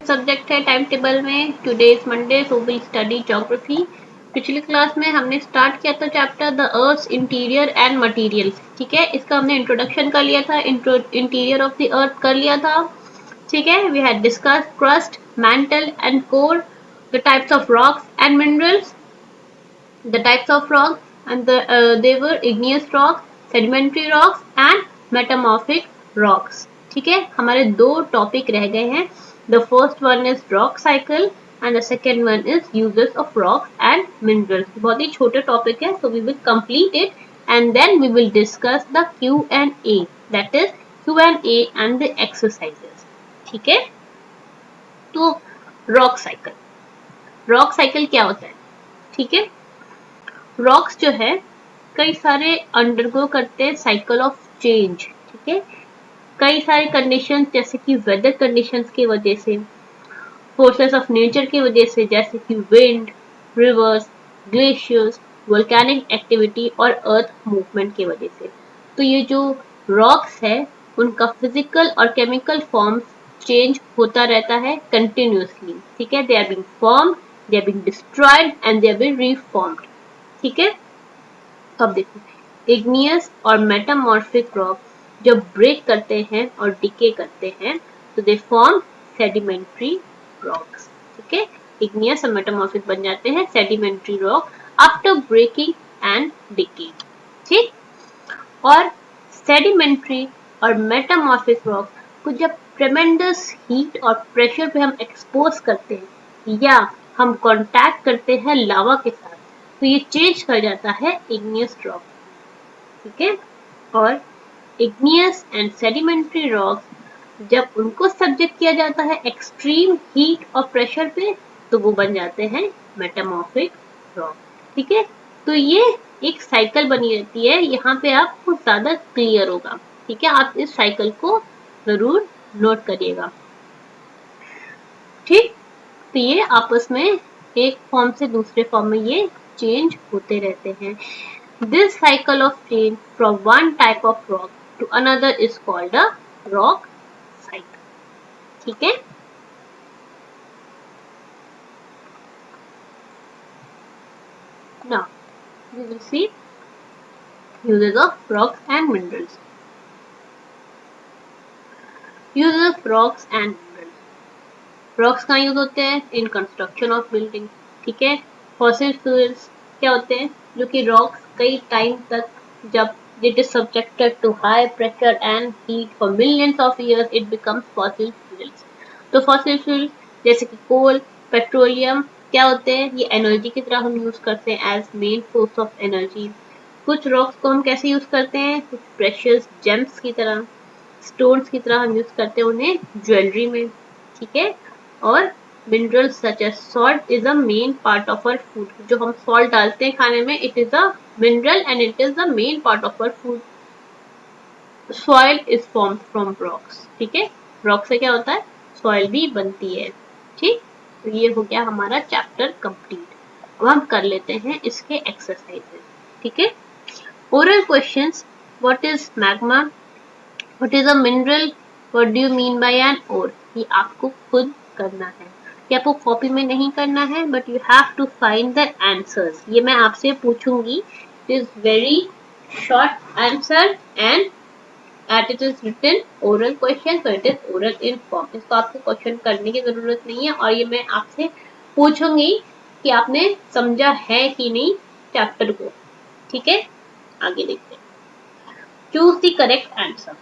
Subject है time table में। Today is Monday so will study geography. पिछली class में हमने स्टार्ट किया था chapter the earth interior and materials. ठीक है, इसका हमने इंट्रोडक्शन कर लिया था, इंटीरियर ऑफ द अर्थ कर लिया था। ठीक है, we had discussed crust, mantle and core, the types of rocks and minerals, the types of rocks, and they were igneous rocks, sedimentary rocks and metamorphic rocks. ठीक है, हमारे दो टॉपिक रह गए हैं. The first one is rock cycle and the second one is uses of rocks and minerals. बहुत ही छोटे topic है, so we will complete it and then we will discuss the Q&A, that is Q&A and the exercises. ठीक है, तो rock cycle, rock cycle क्या होता है? ठीक है, रॉक्स जो है कई सारे अंडरगो करते हैं साइकिल ऑफ चेंज। ठीक है, कई सारे कंडीशंस जैसे कि वेदर कंडीशंस की वजह से, फोर्सेस ऑफ नेचर की वजह से, जैसे कि wind, reverse, glaciers, volcanic activity और अर्थ मूवमेंट की वजह से। तो ये जो रॉक्स है उनका फिजिकल और केमिकल फॉर्म चेंज होता रहता है कंटिन्यूसली। ठीक है, they are being formed, they are being destroyed and they are being reformed. ठीक है, अब देखो, इग्नियस और मेटामॉर्फिक रॉक जब ब्रेक करते हैं और डिके करते हैं तो दे फॉर्म सेडिमेंट्री रॉक्स। ठीक है, इग्नियस और मेटामॉर्फिक बन जाते हैं sedimentary rock after breaking and decay. ठीक, और सेडिमेंट्री और मेटामॉर्फिक रॉक को जब ट्रेमेंडस हीट और प्रेशर पे हम एक्सपोज करते हैं या हम कांटेक्ट करते हैं लावा के साथ तो ये चेंज कर जाता है इग्नियस रॉक। ठीक है, और इग्नियस एंड सेडिमेंट्री रॉक्स जब उनको सब्जेक्ट किया जाता है एक्सट्रीम हीट और प्रेशर पे तो वो बन जाते हैं मेटामॉर्फिक रॉक। ठीक है, तो ये एक साइकिल बनी रहती है, यहाँ पे आपको ज्यादा क्लियर होगा। ठीक है, आप इस साइकिल को जरूर नोट करिएगा। ठीक, तो ये आपस में एक फॉर्म से दूसरे फॉर्म में ये चेंज होते रहते हैं। This cycle of change from one type of rock to another is called a rock cycle. ठीक है, now we will see uses of rocks and minerals. Uses of rocks and minerals. Rocks कहाँ use होते हैं? In construction of building. ठीक है, fossil fuels क्या होते हैं? जो कि rocks कई टाइम तक जब it is subjected to high pressure and heat for millions of years it becomes fossil fuels. तो fossil fuel जैसे कि कोल, पेट्रोलियम क्या होते हैं? ये एनर्जी की तरह हम यूज करते हैं as main source of energy. कुछ रॉक्स को हम कैसे यूज करते हैं? कुछ प्रेशियस जेम्स की तरह, स्टोन्स की तरह हम यूज करते हैं उन्हें ज्वेलरी में। ठीक है, और minerals such as salt is a main part of our food. जो हम salt डालते हैं खाने में it is a mineral and it is the main part of our food. Soil is formed from rocks. ठीक है, rock से क्या होता है? Soil भी बनती है। ठीक, तो ये हो गया हमारा चैप्टर कंप्लीट। अब हम कर लेते हैं इसके एक्सरसाइजेस। ठीक है, oral questions, what is magma, what is a mineral, what do you mean by an ore, ये आपको खुद करना है, ये आपको कॉपी में नहीं करना है but you have to find the answers. ये मैं आपसे पूछूंगी, it is very short answer and at it is written oral question, so it is oral in form. इसको आपको क्वेश्चन करने की जरूरत नहीं है और ये मैं आपसे पूछूंगी कि आपने समझा है कि नहीं चैप्टर को। ठीक है, आगे देखते हैं। Choose the correct answer.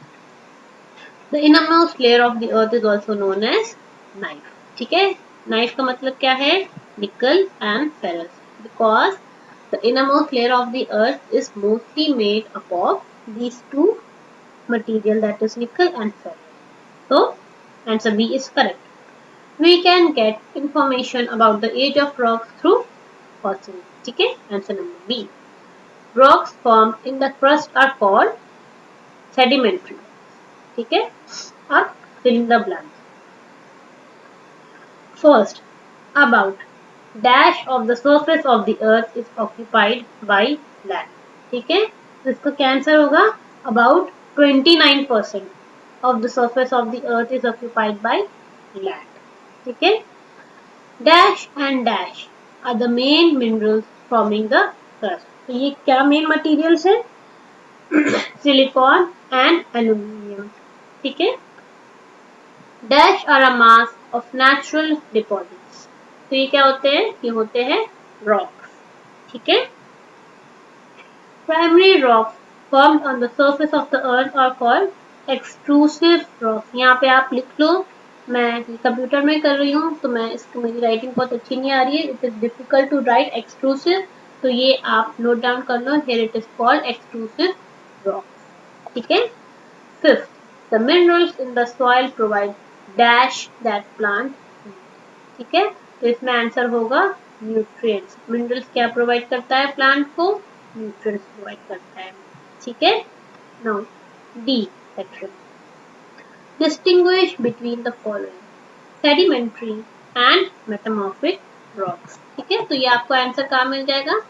The innermost layer of the earth is also known as knife. ठीक है, knife का मतलब क्या है? Nickel and ferrous. Because the innermost layer of the earth is mostly made up of these two material, that is nickel and ferrous. So answer B is correct. We can get information about the age of rocks through fossils. ठीक है, answer number B. Rocks formed in the crust are called sedimentary. ठीक है, और fill in the blanks. First, about dash of the surface of the earth is occupied by land. ठीक है, तो इसका क्या आंसर होगा? About 29% of the surface of the earth is occupied by land. ठीक है। Dash and dash are the main minerals forming the crust. तो ये क्या मेन मटेरियल्स है? Silicon and aluminium. ठीक है। Dash are a mass of natural deposits. तो ये क्या होते हैं? ये होते हैं रॉक्स। ठीक है। Primary rocks formed on the surface of the earth are called extrusive rocks। यहाँ पे आप लिख लो, मैं कंप्यूटर में कर रही हूँ तो मैं इसकी मेरी राइटिंग बहुत अच्छी नहीं आ रही है। It is difficult to write extrusive, तो ये आप नोट डाउन कर लो। Here it is called extrusive rocks. ठीक है। Fifth, the minerals in the soil provide dash that plant. ठीक है। तो इसमें आंसर होगा न्यूट्रिएंट्स। मिनरल्स क्या प्रोवाइड करता है प्लांट को? न्यूट्रिएंट्स प्रोवाइड करता है। ठीक है। Now D section, distinguish between the following sedimentary and metamorphic rocks. ठीक है। तो ये आपको आंसर कहाँ मिल जाएगा?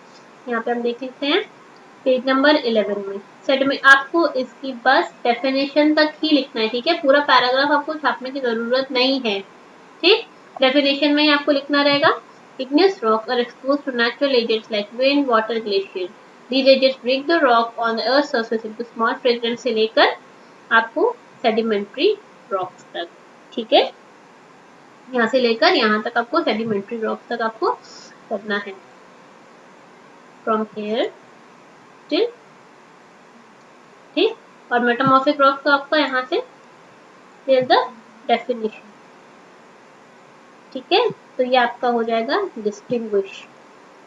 यहाँ पे हम देख लेते हैं पेज नंबर 11 में। सेडिमेंट आपको इसकी बस डेफिनेशन तक ही लिखना है। ठीक है। पूरा पैराग्राफ आपको छापने की जरूरत नहीं है। ठीक। डेफिनेशन में ही आपको लिखना रहेगा। Igneous rocks are exposed to natural agents like wind, water, glaciers. These agents break the rock on the earth's surface into small fragments से लेकर आपको sedimentary rocks तक। ठीक है। यहाँ से लेकर यहाँ तक आपको sedimentary rocks तक आपको करना है। From here till, ठीक। और मेटामॉर्फिक रॉक्स का आपका यहाँ से till the definition। ठीक है। तो ये आपका हो जाएगा डिस्टिंग्विश,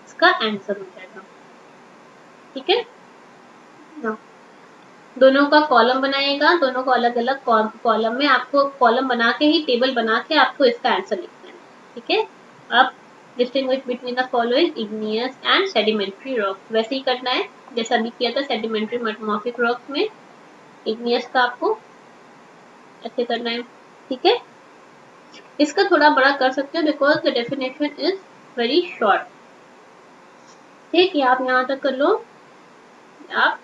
इसका आंसर हो जाएगा। ठीक है। ना दोनों का कॉलम बनाइएगा, दोनों को अलग अलग कॉलम में आपको कॉलम बना के ही टेबल बना के आपको इसका आंसर लिखना है। ठीक है। अब distinguish between the following igneous and sedimentary rocks, वैसे ही करना है जैसा अभी किया था सेडिमेंट्री मेटामॉर्फिक रॉक्स में। इग्नियस का आपको ऐसे करना है। ठीक है। इसका थोड़ा बड़ा कर सकते हो because the definition is very short. ठीक है। आप यहाँ तक कर लो। आप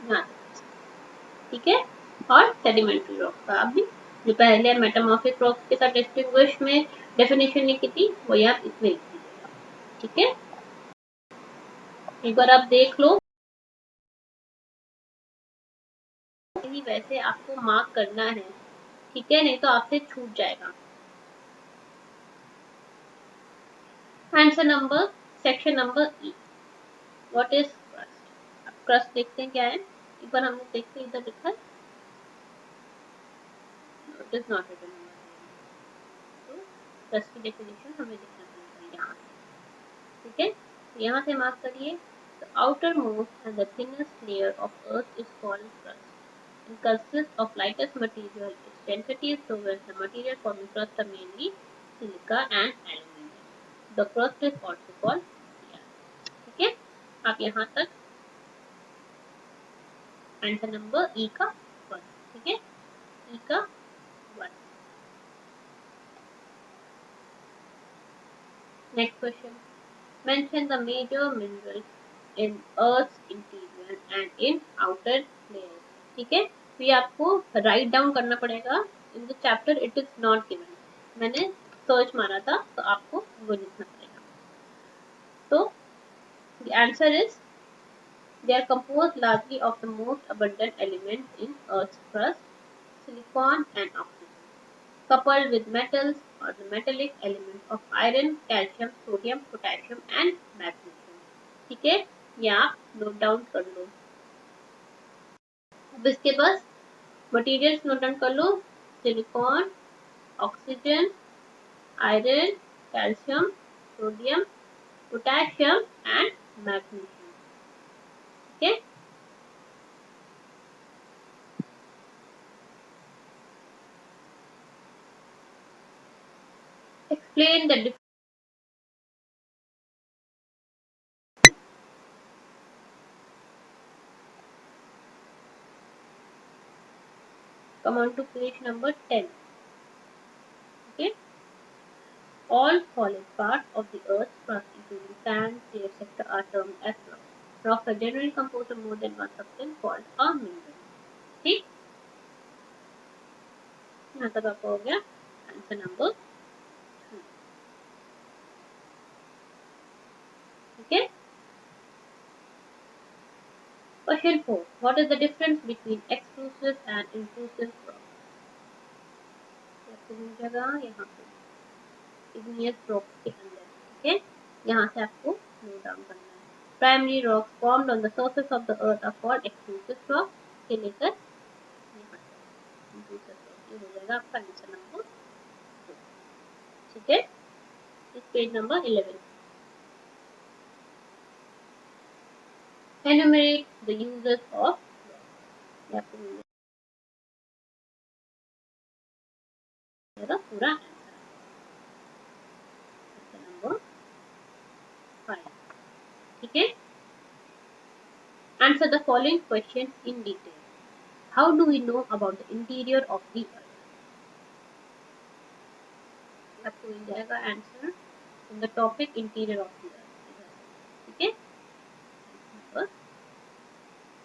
यहाँ तक। ठीक है। और सेडिमेंट्री रॉक का आप भी जो पहले मेटामॉर्फिक रॉक्स के साथ डिस्टिंग्विश में डेफिनेशन लिखी थी वही आप इसमें लिख दीजिएगा। ठीक है। एक बार आप देख लो, ही वैसे आपको मार्क करना है। ठीक है। नहीं तो आपसे छूट जाएगा। Answer number, section number E, what is crust. अब क्रस्ट देखते हैं क्या है। एक बार हम लोग देखते हैं, इधर लिखा है, इट इज नॉट रिटन। तो क्रस्ट की डेफिनेशन हमें लिखना पड़ेगा यहाँ से। ठीक है। यहाँ से मार्क करिए। The outermost and the thinnest layer of Earth is called crust. It consists of lightest material. Its density is lowest. The material forming crust are mainly silica and aluminium. The crust is also called layer. ठीक है। आप यहाँ तक answer number ई का 1। ठीक है। ई का 1। Next question, mention the major minerals in Earth's interior and in outer layers। ठीक है। तो ये आपको राइट डाउन करना पड़ेगा। In the chapter it is not given, मैंने सर्च मारा था तो आपको वो लिखना पड़ेगा। तो the answer is they are composed largely of the most abundant elements in Earth's crust, silicon and oxygen, coupled with metals or the metallic elements of iron, calcium, sodium, potassium and magnesium। ठीक है। ये आप note down कर लो। अब इसके पास materials note down कर लो। Silicon, oxygen, iron, calcium, sodium, potassium and magnesium. ठीक है। Explain the come on to page number 10। Okay. All solid parts of the Earth's crust, including sand, clay, etc., are termed as rocks. Rocks are generally composed of more than one substance called a mineral। ठीक। यहाँ तक आपका हो गया answer number 3। ठीक है। Question 4, what is the difference between exclusive and inclusive crop? आपको मिल जाएगा यहाँ पे इग्नियस रॉक्स के अंदर। ठीक है, यहाँ से आपको नोट डाउन करना है। Primary rocks formed on the surface of the earth are called exclusive rock से लेकर यहाँ तक इंक्लूसिव रॉक। ये हो जाएगा आपका आंसर नंबर 2। ठीक है, इस page number 11। Enumerate the uses of rocks। आपको मिल जाएगा पूरा आंसर। Answer number 5। ठीक है। Answer the following questions in detail. How do we know about the interior of the earth? आपको मिल जाएगा answer in the topic interior of the earth। ठीक है, number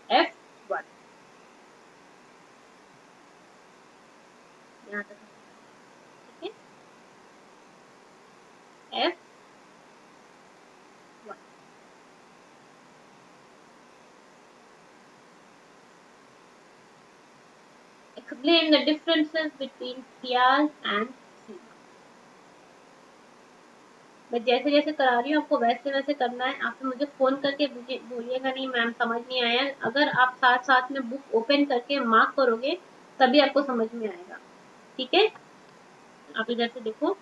F1 यहाँ तक। ठीक है, F1 explain the differences between Fiaz and Seema। मैं जैसे जैसे करा रही हूँ आपको वैसे वैसे करना है। आप मुझे फोन करके बोलिएगा नहीं मैम समझ नहीं आया। अगर आप साथ साथ में बुक ओपन करके मार्क करोगे तभी आपको समझ में आएगा। ठीक है, आप इधर से देखो,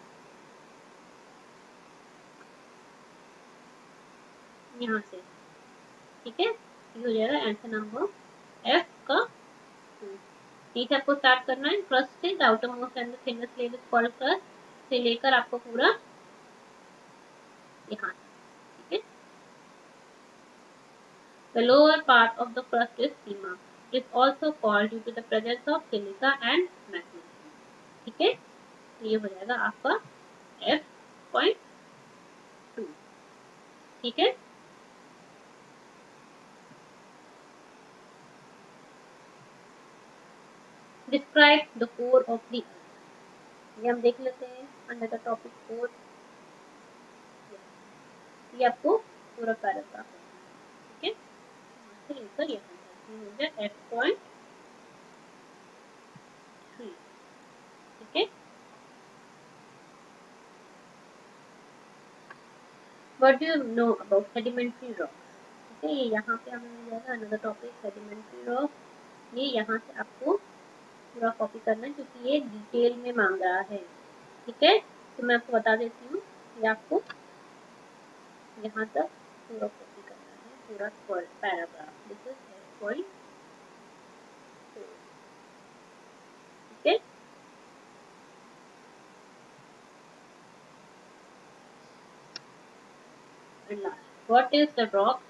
यहाँ से। ठीक है, ये हो जाएगा आंसर नंबर एफ का 2। ठीक है, आपको स्टार्ट करना है क्रस्ट से। The outer most and the thinness layer is called crust से लेकर आपको पूरा यहाँ। ठीक है, the lower part of the crust is seema। It is also called due to the presence of silica and magnesium। ठीक है, ये हो जाएगा आपका F.2। ठीक है, describe the core of the earth। ये हम देख लेते हैं अंडर द टॉपिक कोर। ये आपको पूरा पैराग्राफ है। ठीक है, यहाँ से लेकर यहाँ तक ये हो गया F.3। ठीक है, what do you know about sedimentary rocks? ठीक है, ये यहाँ पे हमें मिल जाएगा another topic sedimentary rock। ये यहाँ से आपको पूरा कॉपी करना है क्योंकि ये डिटेल में मांग रहा है। ठीक है, तो मैं आपको बता देती हूँ, ये आपको यहाँ तक पूरा कॉपी करना है, पूरा पैराग्राफ। This is F.4। ठीक है, last what is the rock?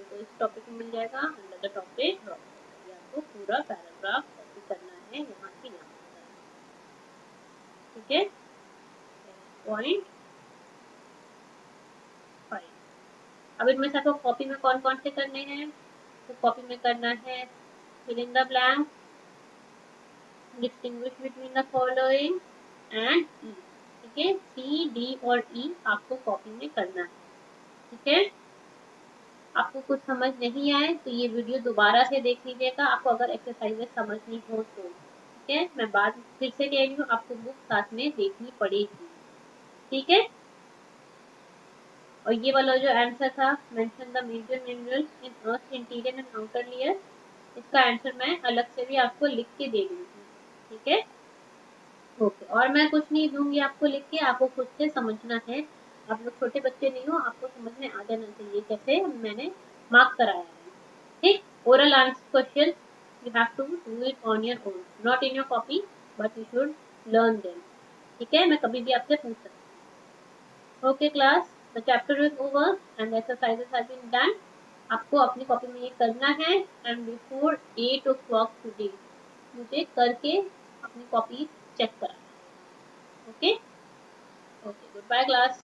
तो इस टॉपिक में मिल जाएगा अंडर द टॉपिक रॉक। ये आपको पूरा पैराग्राफ कॉपी करना है यहाँ से यहाँ तक। ठीक है, F.5। अब इनमें से आपको कॉपी में कौन कौन से करने हैं? तो कॉपी में करना है fill in the blank, distinguish between the following and E। ठीक है, C, D और E आपको कॉपी में करना है। ठीक है, आपको कुछ समझ नहीं आए तो ये वीडियो दोबारा से देख लीजिएगा, आपको अगर एक्सरसाइजेस समझनी हो तो। ठीक है, मैं बात फिर से कह रही हूँ, आपको बुक साथ में देखनी पड़ेगी। ठीक है, और ये वाला जो आंसर था mention the major minerals in earth interior and outer layer, इसका आंसर मैं अलग से भी आपको लिख के दे दूंगी। ठीक है, ओके, और मैं कुछ नहीं दूंगी आपको लिख के, आपको खुद से समझना है। आप लोग छोटे बच्चे नहीं हो, आपको समझ में आ जाना चाहिए कैसे मैंने मार्क कराया है। ठीक, oral answer question you have to do it on your own, not in your copy, but you should learn them. ठीक है, मैं कभी भी आपसे पूछ सकती हूँ। Okay class, the chapter is over and exercises have been done. आपको अपनी कॉपी में ये करना है एंड बिफोर 8 o'clock टुडे मुझे करके अपनी कॉपी चेक कराना है। Okay, okay, goodbye class.